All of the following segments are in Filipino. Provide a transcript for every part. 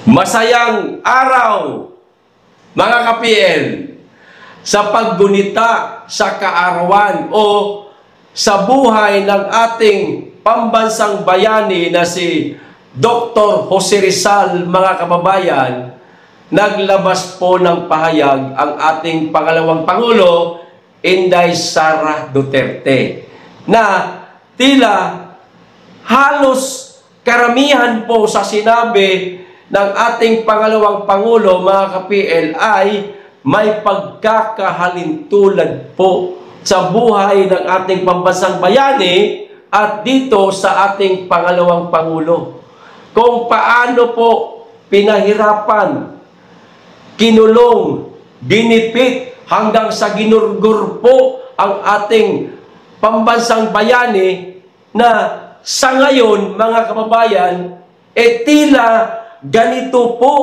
Masayang araw, mga ka-PL, sa paggunita sa kaarawan o sa buhay ng ating pambansang bayani na si Dr. Jose Rizal, mga kababayan. Naglabas po ng pahayag ang ating pangalawang Pangulo, Inday Sara Duterte, na tila halos karamihan po sa sinabi ng ating pangalawang Pangulo, mga ka-PL, ay may pagkakahalintulad po sa buhay ng ating pambansang bayani at dito sa ating pangalawang Pangulo. Kung paano po pinahirapan, kinulong, ginipit, hanggang sa ginurgur po ang ating pambansang bayani na sa ngayon, mga kababayan, tila ganito po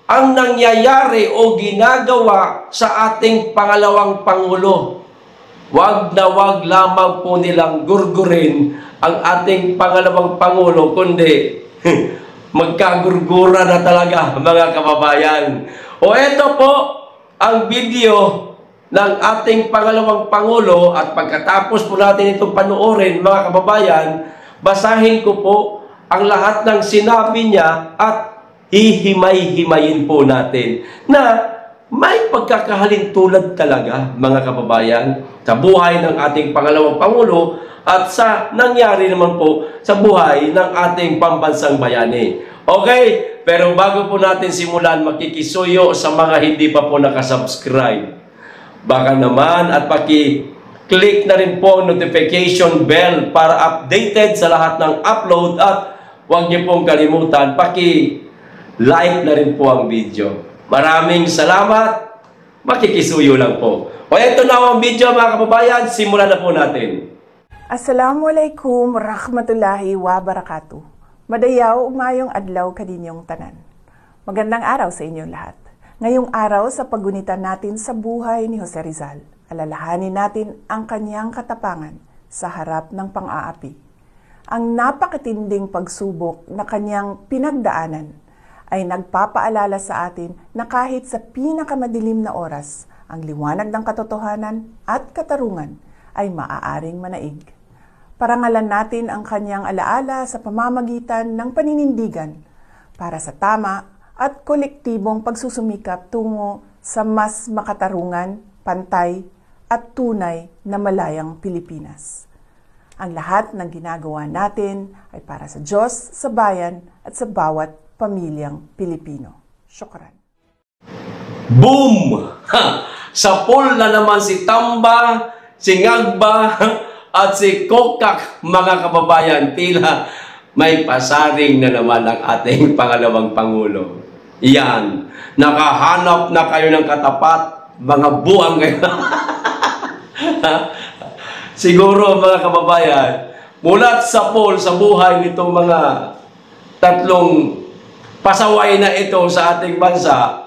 ang nangyayari o ginagawa sa ating pangalawang Pangulo. Wag na wag lamang po nilang gurgurin ang ating pangalawang Pangulo, kundi magkagurgura na talaga, mga kababayan. O eto po ang video ng ating pangalawang Pangulo, at pagkatapos po natin itong panoorin, mga kababayan, basahin ko po ang lahat ng sinabi niya at hihimay-himayin po natin na may pagkakahalintulad talaga, mga kababayan, sa buhay ng ating pangalawang Pangulo at sa nangyari naman po sa buhay ng ating pambansang bayani. Okay, pero bago po natin simulan, makikisuyo sa mga hindi pa po nakasubscribe. Baka naman at paki-click na rin po ang notification bell para updated sa lahat ng upload, at huwag niyo pong kalimutan, paki-like na rin po ang video. Maraming salamat. Makikisuyo lang po. O ito na ang video, mga kababayan. Simulan na po natin. Assalamualaikum warahmatullahi wabarakatuh. Madayaw umayong adlaw kaninyong tanan. Magandang araw sa inyong lahat. Ngayong araw sa paggunitan natin sa buhay ni Jose Rizal, alalahanin natin ang kanyang katapangan sa harap ng pang-aapi. Ang napakatinding pagsubok na kanyang pinagdaanan ay nagpapaalala sa atin na kahit sa pinakamadilim na oras, ang liwanag ng katotohanan at katarungan ay maaaring manaig. Parangalan natin ang kanyang alaala sa pamamagitan ng paninindigan para sa tama at kolektibong pagsusumikap tungo sa mas makatarungan, pantay at tunay na malayang Pilipinas. Ang lahat ng ginagawa natin ay para sa Diyos, sa bayan at sa bawat pamilyang Pilipino. Syukran. Boom! Sa pool na naman si Tamba, si Ngagba, at si Kokak, mga kababayan. Tila may pasaring na naman ang ating pangalawang Pangulo. Yan. Nakahanap na kayo ng katapat, mga buwang kayo. Siguro, mga kababayan, mulat sa pool, sa buhay nitong mga tatlong pasaway na ito sa ating bansa,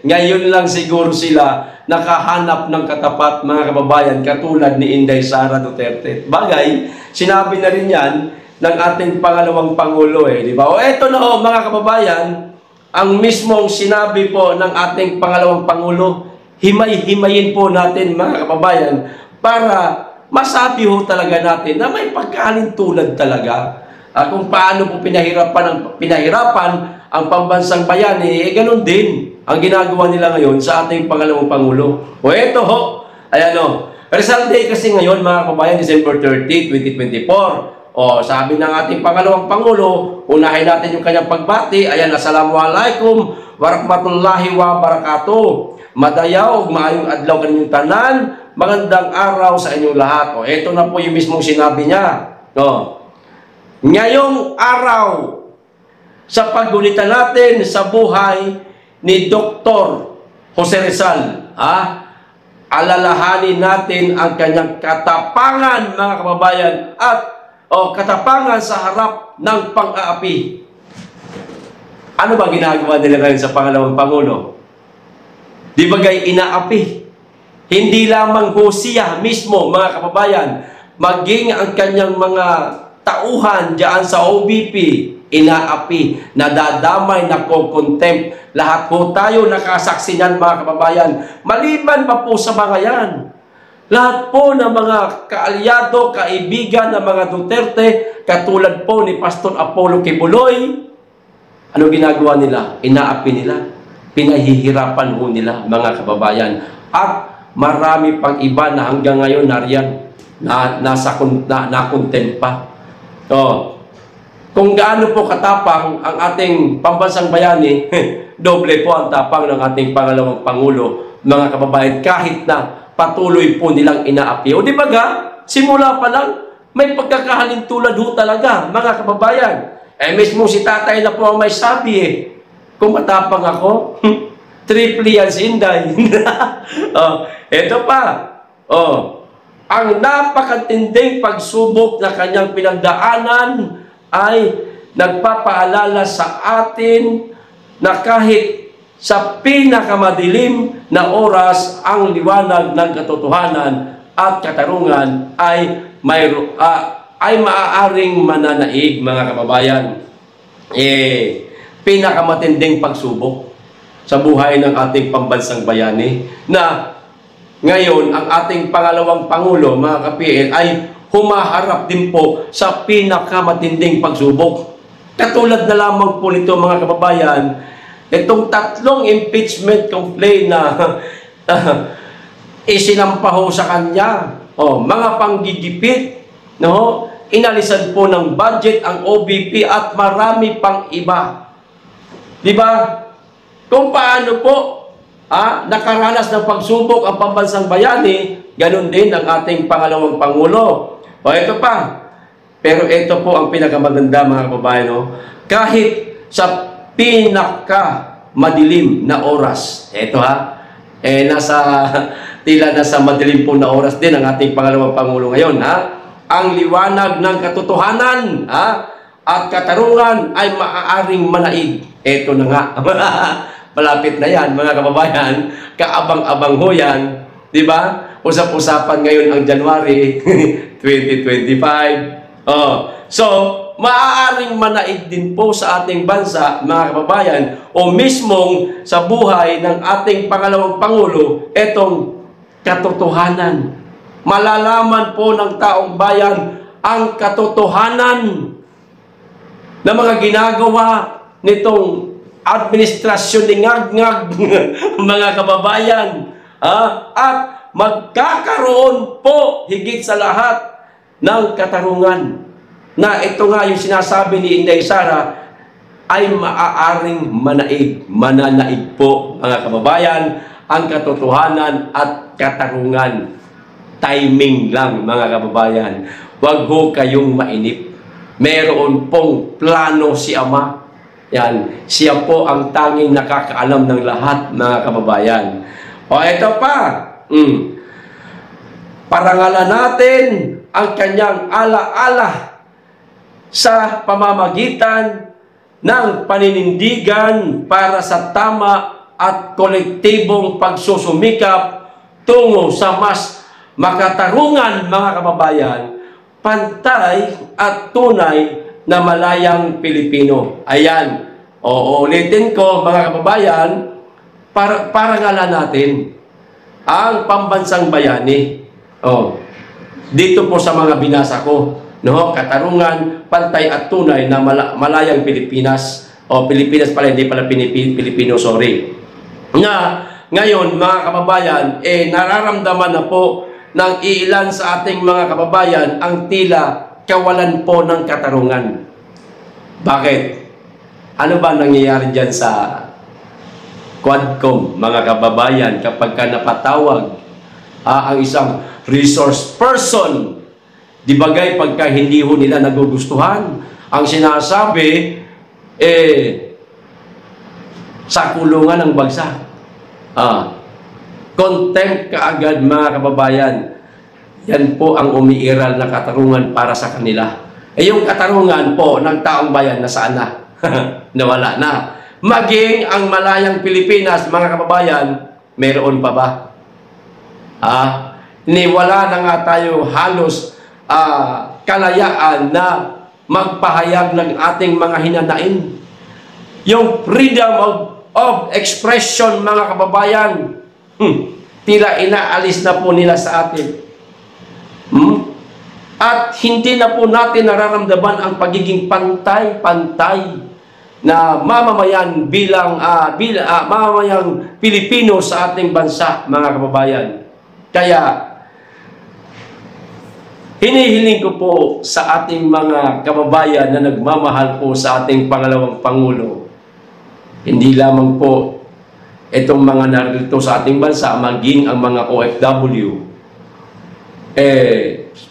ngayon lang siguro sila nakahanap ng katapat, mga kababayan, katulad ni Inday Sara Duterte. Bagay, sinabi na rin yan ng ating pangalawang Pangulo, di ba? O eto na mga kababayan, ang mismong sinabi po ng ating pangalawang Pangulo, himay-himayin po natin, mga kababayan, para masabi ho talaga natin na may pagkahalintulad talaga. Kung paano po pinahirapan ang pambansang bayani, ganun din ang ginagawa nila ngayon sa ating pangalawang Pangulo. O eto ho, ayan o, Rizal Day kasi ngayon, mga kababayan, December 30, 2024. O sabi ng ating pangalawang Pangulo, unahin natin yung kanyang pagbati. Ayan, assalamualaikum warahmatullahi wabarakatuh. Madayaw, maayong adlaw kaninyong tanan, magandang araw sa inyong lahat. O eto na po yung mismong sinabi niya. O, ngayong araw, sa paggunita natin sa buhay ni Dr. Jose Rizal, alalahanin natin ang kanyang katapangan, mga kababayan, at katapangan sa harap ng pang-aapi. Ano ba ginagawa nila ngayon sa pangalawang Pangulo? Di bagay inaapi? Hindi lamang ho siya mismo, mga kababayan, maging ang kanyang mga tauhan diyan sa OBP, inaapi, nadadamay, nako-contempt. Lahat po tayo nakasaksi niyan, mga kababayan. Maliban pa po sa mga yan. Lahat po ng mga kaalyado, kaibigan ng mga Duterte, katulad po ni Pastor Apollo Kibuloy, ano ginagawa nila? Inaapi nila. Pinahihirapan po nila, mga kababayan. At marami pang iba na hanggang ngayon nariyan, na-contempt pa. Kung gaano po katapang ang ating pambansang bayani, doble po ang tapang ng ating pangalawang Pangulo, mga kababayan, kahit na patuloy po nilang inaapi. O di ba ga, simula pa lang, may pagkakahalintulad ho talaga, mga kababayan. Mismo si tatay na po ang may sabi kung matapang ako, triple yan si Inday. Ito pa. Ang napakatinding pagsubok na kanyang pinagdaanan ay nagpapaalala sa atin na kahit sa pinakamadilim na oras, ang liwanag ng katotohanan at katarungan ay maaaring mananaig, mga kababayan. Pinakamatinding pagsubok sa buhay ng ating pambansang bayani na ngayon ang ating pangalawang Pangulo, mga ka-PL, ay humaharap din po sa pinakamatinding pagsubok. Katulad na lamang po nito, mga kababayan, itong 3 impeachment complaint na isinampaho sa kanya, mga panggigipit, no? Inalisan po ng budget ang OBP at marami pang iba. Di ba? Kung paano po nakaranas ng pagsubok ang pambansang bayani, ganun din ang ating pangalawang Pangulo. Ito pa. Pero ito po ang pinakamaganda, mga kababayan. Kahit sa pinakamadilim na oras, ito tila nasa madilim po na oras din ang ating pangalawang Pangulo ngayon, ang liwanag ng katotohanan at katarungan ay maaaring manaig. Ito na nga. Malapit na yan, mga kababayan. Kaabang-abang ho yan. Diba? Usap-usapan ngayon ang January 2025. So, maaaring manaig din po sa ating bansa, mga kababayan, o mismong sa buhay ng ating pangalawang Pangulo, etong katotohanan. Malalaman po ng taong bayan ang katotohanan na mga ginagawa nitong administrasyon ni ngag-ngag, mga kababayan. At magkakaroon po higit sa lahat ng katarungan na ito nga yung sinasabi ni Inday Sara ay maaaring mananaig po, mga kababayan, ang katotohanan at katarungan. Timing lang, mga kababayan. Huwag ho kayong mainip. Meron pong plano si Ama. Yan. Siya po ang tanging nakakaalam ng lahat, mga kababayan. Ito pa. Parangalan natin ang kanyang ala-ala sa pamamagitan ng paninindigan para sa tama at kolektibong pagsusumikap tungo sa mas makatarungan, mga kababayan, pantay at tunay na malayang Pilipino. Ayan. Ulitin ko, mga kababayan, parangalan natin ang pambansang bayani. Dito po sa mga binasa ko, katarungan, pantay at tunay na malayang Pilipinas. Pilipinas pala, hindi pala Pilipino, sorry. Ngayon, mga kababayan, nararamdaman na po ng ilan sa ating mga kababayan ang tila kawalan po ng katarungan. Bakit? Ano ba nangyayari dyan sa Quadcom, mga kababayan, kapag ka napatawag ang isang resource person, di bagay pagka hindi ho nila nagugustuhan, ang sinasabi, sa kulungan ng bagsak. Contempt kaagad, mga kababayan. Yan po ang umiiral na katarungan para sa kanila. Yung katarungan po ng taong bayan, nasaan na? Nawala na. Maging ang malayang Pilipinas, mga kababayan, meron pa ba? Wala na nga tayo halos kalayaan na magpahayag ng ating mga hinanain. Yung freedom of expression, mga kababayan, tila inaalis na po nila sa atin. At hindi na po natin nararamdaman ang pagiging pantay-pantay na mamamayan bilang mamamayang Pilipino sa ating bansa, mga kababayan. Kaya, hinihiling ko po sa ating mga kababayan na nagmamahal po sa ating pangalawang Pangulo, hindi lamang po itong mga narito sa ating bansa, maging ang mga OFW,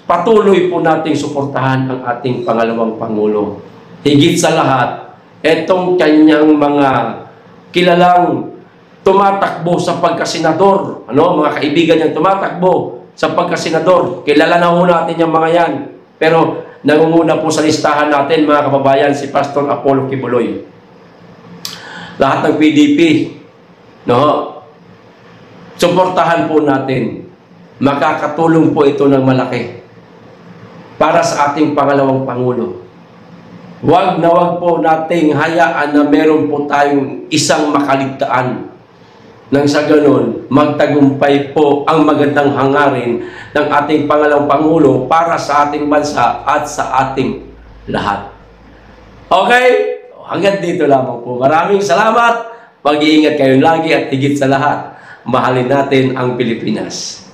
patuloy po nating suportahan ang ating pangalawang Pangulo. Higit sa lahat, itong kanyang mga kilalang tumatakbo sa pagkasenador, mga kaibigan niyang tumatakbo sa pagkasenador. Kilala na ho natin yung mga yan. Pero nangunguna po sa listahan natin, mga kababayan, si Pastor Apollo Kibuloy. Lahat ng PDP, suportahan po natin. Makakatulong po ito ng malaki para sa ating pangalawang Pangulo. Huwag na huwag po nating hayaan na meron po tayong isang makaligtaan. Nang sa ganun, magtagumpay po ang magandang hangarin ng ating pangalawang Pangulo para sa ating bansa at sa ating lahat. Okay? Hanggang dito lamang po. Maraming salamat. Mag-iingat kayo lagi at higit sa lahat, mahalin natin ang Pilipinas.